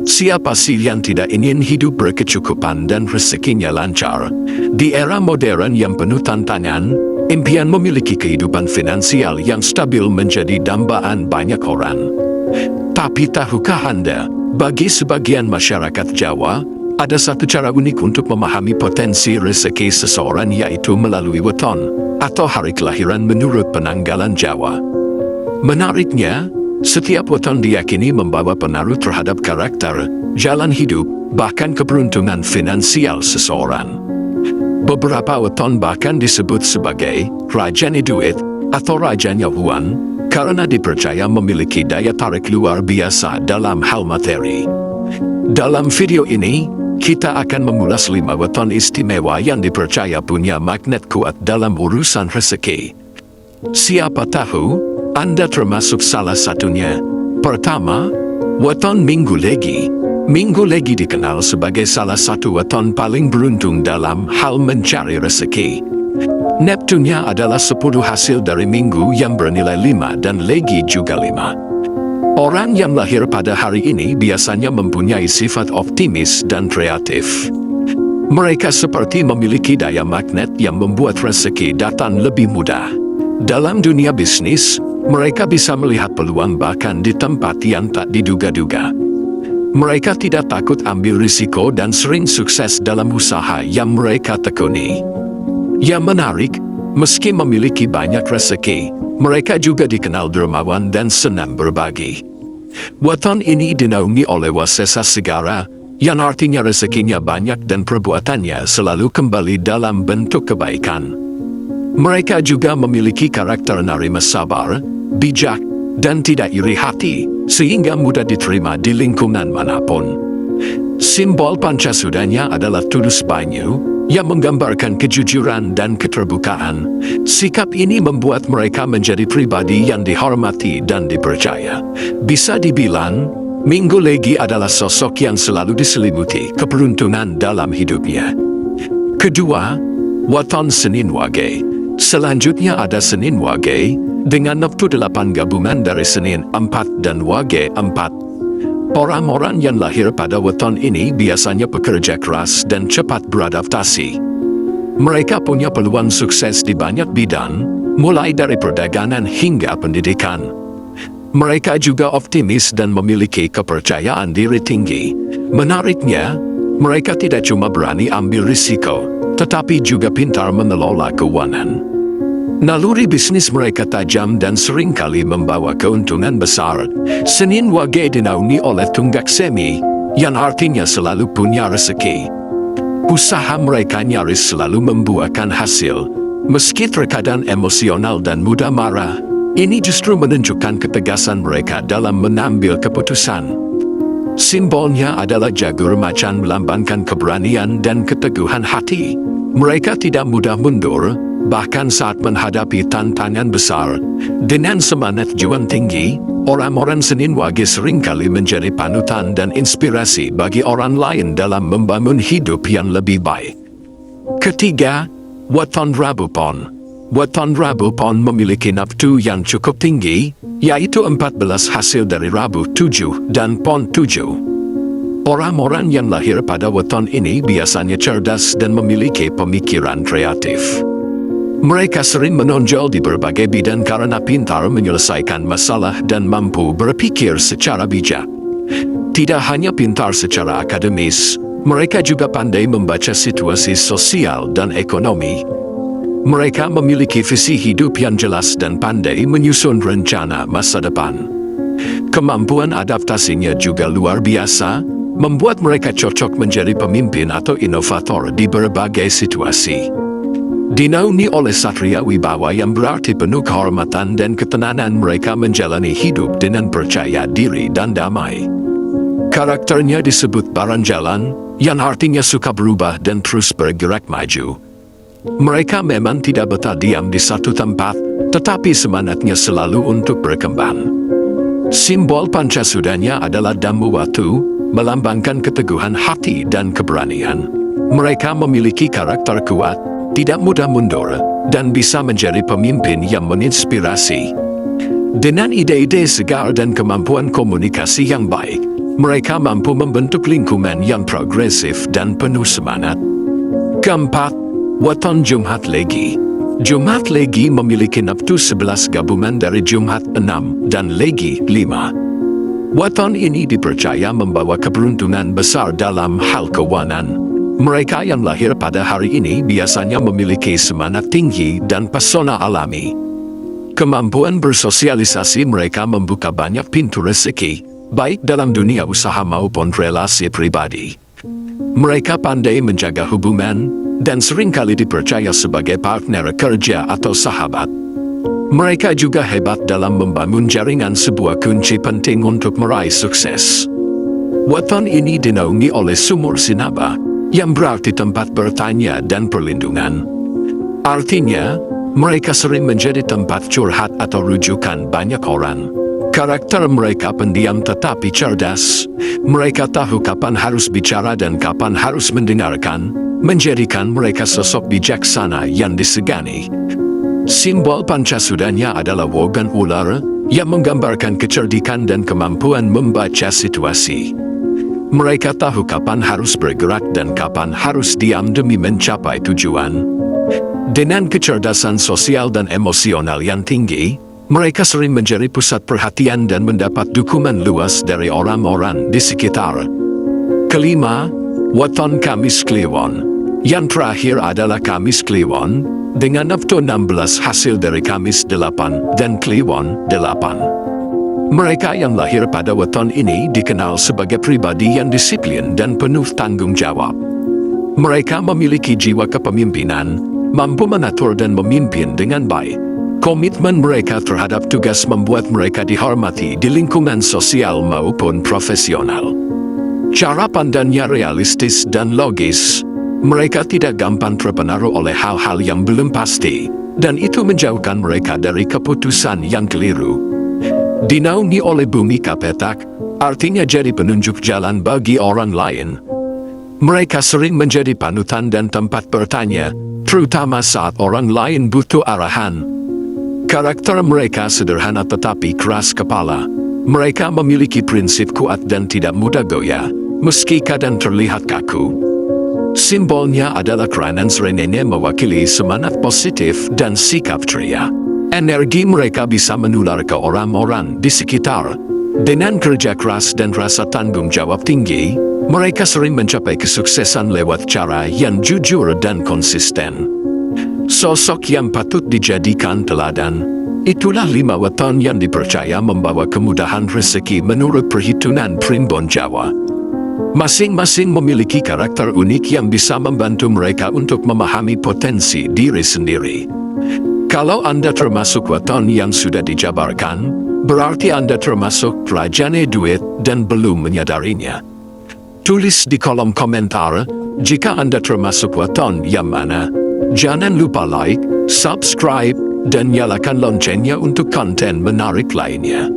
Siapa sih yang tidak ingin hidup berkecukupan dan rezekinya lancar? Di era modern yang penuh tantangan, impian memiliki kehidupan finansial yang stabil menjadi dambaan banyak orang. Tapi tahukah Anda, bagi sebagian masyarakat Jawa, ada satu cara unik untuk memahami potensi rezeki seseorang, yaitu melalui weton atau hari kelahiran menurut penanggalan Jawa. Menariknya, setiap weton diyakini membawa pengaruh terhadap karakter, jalan hidup, bahkan keberuntungan finansial seseorang. Beberapa weton bahkan disebut sebagai rajanya duit atau rajanya uang karena dipercaya memiliki daya tarik luar biasa dalam hal materi. Dalam video ini, kita akan mengulas 5 weton istimewa yang dipercaya punya magnet kuat dalam urusan rezeki. Siapa tahu Anda termasuk salah satunya. Pertama, weton Minggu Legi. Minggu Legi dikenal sebagai salah satu weton paling beruntung dalam hal mencari rezeki. Neptunnya adalah 10 hasil dari minggu yang bernilai 5 dan Legi juga 5. Orang yang lahir pada hari ini biasanya mempunyai sifat optimis dan kreatif. Mereka seperti memiliki daya magnet yang membuat rezeki datang lebih mudah. Dalam dunia bisnis, mereka bisa melihat peluang bahkan di tempat yang tak diduga-duga. Mereka tidak takut ambil risiko dan sering sukses dalam usaha yang mereka tekuni. Yang menarik, meski memiliki banyak rezeki, mereka juga dikenal dermawan dan senang berbagi. Weton ini dinaungi oleh wasesa segara, yang artinya rezekinya banyak dan perbuatannya selalu kembali dalam bentuk kebaikan. Mereka juga memiliki karakter narima sabar, bijak, dan tidak iri hati, sehingga mudah diterima di lingkungan manapun. Simbol Pancasudanya adalah tulus banyu, yang menggambarkan kejujuran dan keterbukaan. Sikap ini membuat mereka menjadi pribadi yang dihormati dan dipercaya. Bisa dibilang, Minggu Legi adalah sosok yang selalu diselimuti keberuntungan dalam hidupnya. Kedua, weton Senin Wage. Selanjutnya ada Senin Wage, dengan naftu 8 gabungan dari Senin 4 dan Wage 4. Orang-orang yang lahir pada weton ini biasanya pekerja keras dan cepat beradaptasi. Mereka punya peluang sukses di banyak bidang, mulai dari perdagangan hingga pendidikan. Mereka juga optimis dan memiliki kepercayaan diri tinggi. Menariknya, mereka tidak cuma berani ambil risiko, tetapi juga pintar mengelola keuangan. Naluri bisnis mereka tajam dan seringkali membawa keuntungan besar. Senin Wage dinaungi oleh tunggak semi, yang artinya selalu punya rezeki. Usaha mereka nyaris selalu membuahkan hasil. Meski terkadang emosional dan mudah marah, ini justru menunjukkan ketegasan mereka dalam mengambil keputusan. Simbolnya adalah jagur macan, melambangkan keberanian dan keteguhan hati. Mereka tidak mudah mundur, bahkan saat menghadapi tantangan besar. Dengan semangat juang tinggi, orang-orang Senin Wage seringkali menjadi panutan dan inspirasi bagi orang lain dalam membangun hidup yang lebih baik. Ketiga, weton Rabu Pon. Weton Rabu Pon memiliki naftu yang cukup tinggi, yaitu 14 hasil dari Rabu 7 dan Pon 7. Orang-orang yang lahir pada weton ini biasanya cerdas dan memiliki pemikiran kreatif. Mereka sering menonjol di berbagai bidang karena pintar menyelesaikan masalah dan mampu berpikir secara bijak. Tidak hanya pintar secara akademis, mereka juga pandai membaca situasi sosial dan ekonomi. Mereka memiliki visi hidup yang jelas dan pandai menyusun rencana masa depan. Kemampuan adaptasinya juga luar biasa, membuat mereka cocok menjadi pemimpin atau inovator di berbagai situasi. Dinaungi oleh Satria Wibawa yang berarti penuh kehormatan dan ketenangan, mereka menjalani hidup dengan percaya diri dan damai. Karakternya disebut Baranjalan, yang artinya suka berubah dan terus bergerak maju. Mereka memang tidak betah diam di satu tempat, tetapi semangatnya selalu untuk berkembang. Simbol Pancasudanya adalah Dambu Watu, melambangkan keteguhan hati dan keberanian. Mereka memiliki karakter kuat, tidak mudah mundur, dan bisa menjadi pemimpin yang menginspirasi. Dengan ide-ide segar dan kemampuan komunikasi yang baik, mereka mampu membentuk lingkungan yang progresif dan penuh semangat. Keempat, Weton Jumat Legi. Jumat Legi memiliki nafsu 11 gabungan dari Jumat 6 dan Legi 5. Weton ini dipercaya membawa keberuntungan besar dalam hal keuangan. Mereka yang lahir pada hari ini biasanya memiliki semangat tinggi dan pesona alami. Kemampuan bersosialisasi mereka membuka banyak pintu rezeki, baik dalam dunia usaha maupun relasi pribadi. Mereka pandai menjaga hubungan, dan seringkali dipercaya sebagai partner kerja atau sahabat. Mereka juga hebat dalam membangun jaringan, sebuah kunci penting untuk meraih sukses. Weton ini dinaungi oleh sumur sinaba, yang berarti tempat bertanya dan perlindungan. Artinya, mereka sering menjadi tempat curhat atau rujukan banyak orang. Karakter mereka pendiam tetapi cerdas. Mereka tahu kapan harus bicara dan kapan harus mendengarkan, menjadikan mereka sosok bijaksana yang disegani. Simbol Pancasudanya adalah wogan ular, yang menggambarkan kecerdikan dan kemampuan membaca situasi. Mereka tahu kapan harus bergerak dan kapan harus diam demi mencapai tujuan. Dengan kecerdasan sosial dan emosional yang tinggi, mereka sering menjadi pusat perhatian dan mendapat dukungan luas dari orang-orang di sekitar. Kelima, Weton Kamis Kliwon. Yang terakhir adalah Kamis Kliwon, dengan nafsu 16 hasil dari Kamis 8 dan Kliwon 8. Mereka yang lahir pada weton ini dikenal sebagai pribadi yang disiplin dan penuh tanggung jawab. Mereka memiliki jiwa kepemimpinan, mampu mengatur dan memimpin dengan baik. Komitmen mereka terhadap tugas membuat mereka dihormati di lingkungan sosial maupun profesional. Cara pandangnya realistis dan logis. Mereka tidak gampang terpengaruh oleh hal-hal yang belum pasti, dan itu menjauhkan mereka dari keputusan yang keliru. Dinaungi oleh bumi kapetak, artinya jadi penunjuk jalan bagi orang lain. Mereka sering menjadi panutan dan tempat bertanya, terutama saat orang lain butuh arahan. Karakter mereka sederhana tetapi keras kepala. Mereka memiliki prinsip kuat dan tidak mudah goyah, meski kadang terlihat kaku. Simbolnya adalah keranan serenenya, mewakili semangat positif dan sikap ceria. Energi mereka bisa menular ke orang-orang di sekitar. Dengan kerja keras dan rasa tanggung jawab tinggi, mereka sering mencapai kesuksesan lewat cara yang jujur dan konsisten. Sosok yang patut dijadikan teladan. Itulah 5 weton yang dipercaya membawa kemudahan rezeki menurut perhitungan Primbon Jawa. Masing-masing memiliki karakter unik yang bisa membantu mereka untuk memahami potensi diri sendiri. Kalau Anda termasuk weton yang sudah dijabarkan, berarti Anda termasuk rajane duit dan belum menyadarinya. Tulis di kolom komentar jika Anda termasuk weton yang mana. Jangan lupa like, subscribe, dan nyalakan loncengnya untuk konten menarik lainnya.